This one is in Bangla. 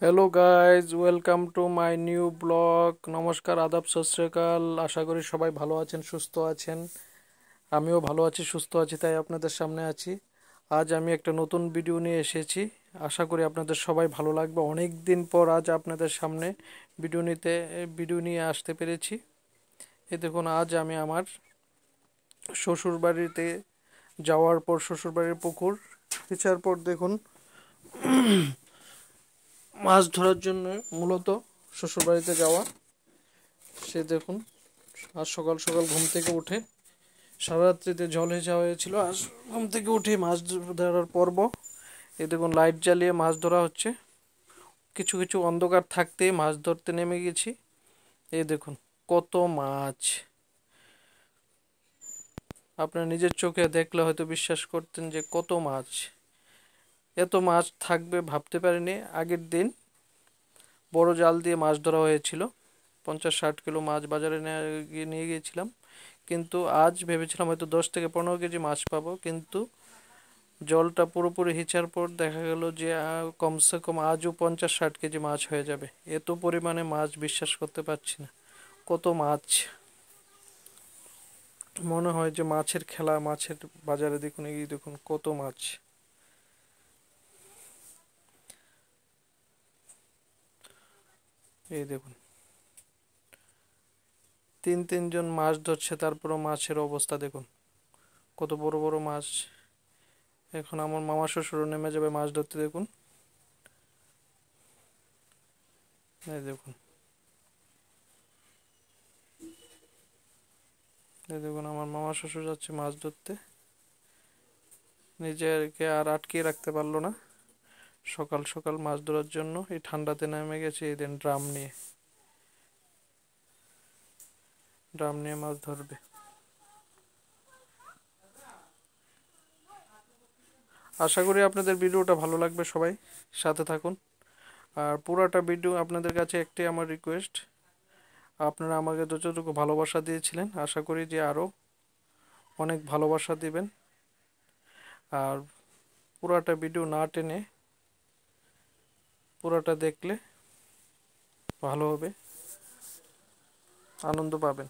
Hello guys, welcome to my new blog. নমস্কার, আদাব, সত শ্রী আকাল। আশা করি সবাই ভালো আছেন, সুস্থ আছেন। আমিও ভালো আছি, সুস্থ আছি, তাই আপনাদের সামনে আছি। আজ আমি একটা নতুন ভিডিও নিয়ে এসেছি। আশা করি আপনাদের সবাই ভালো লাগবে। অনেক দিন পর আজ আপনাদের সামনে ভিডিও নিয়ে আসতে পেরেছি। এই দেখুন, আজ আমি আমার শ্বশুর বাড়িতে যাওয়ার পর শ্বশুরবাড়ির পুকুর ফেচার পর দেখুন মাছ ধরার জন্য মূলত শ্বশুরবাড়িতে যাওয়া। সে দেখুন, আজ সকাল সকাল ঘুম থেকে উঠে, সারা রাত্রিতে জল হেঁচা হয়েছিল, আজ ঘুম থেকে উঠে মাছ ধরার পর্ব। এই দেখুন, লাইট জ্বালিয়ে মাছ ধরা হচ্ছে। কিছু কিছু অন্ধকার থাকতেই মাছ ধরতে নেমে গেছি। এই দেখুন কত মাছ, আপনার নিজের চোখে দেখলে হয়তো বিশ্বাস করতেন যে কত মাছ। এত মাছ থাকবে ভাবতে পারিনি। আগের দিন বড় জাল দিয়ে মাছ ধরা হয়েছিল, 50-60 কিলো মাছ বাজারে নিয়ে গিয়েছিলাম। কিন্তু আজ ভেবেছিলাম হয়তো 10 থেকে 15 কেজি মাছ পাবো, কিন্তু জলটা পুরোপুরি হিঁচার পর দেখা গেল যে কমসে কম আজও 50-60 কেজি মাছ হয়ে যাবে। এত পরিমাণে মাছ বিশ্বাস করতে পারছি না, কত মাছ। মনে হয় যে মাছের খেলা, মাছের বাজারে দেখুন, এই দেখুন কত মাছ। এই দেখুন, তিনজন মাছ ধরছে, তারপরও মাছের অবস্থা দেখুন কত বড় বড় মাছ। এখন আমার মামা শ্বশুরও নেমে যাবে মাছ ধরতে। দেখুন, এই দেখুন, এই দেখুন আমার মামা শ্বশুর যাচ্ছে মাছ ধরতে। নিজেকে আর আটকে রাখতে পারলো না, সকাল সকাল মাছ ধরার জন্য এই ঠান্ডাতে নেমে গেছে। এই দিন ড্রাম নিয়ে মাছ ধরবে। আশা করি আপনাদের ভিডিওটা ভালো লাগবে, সবাই সাথে থাকুন। আর পুরাটা ভিডিও আপনাদের কাছে একটাই আমার রিকোয়েস্ট, আপনারা আমাকে যতটুকু ভালোবাসা দিয়েছিলেন আশা করি যে আরও অনেক ভালোবাসা দিবেন। আর পুরাটা ভিডিও না টেনে পুরাটা দেখলে ভালো হবে, আনন্দ পাবেন।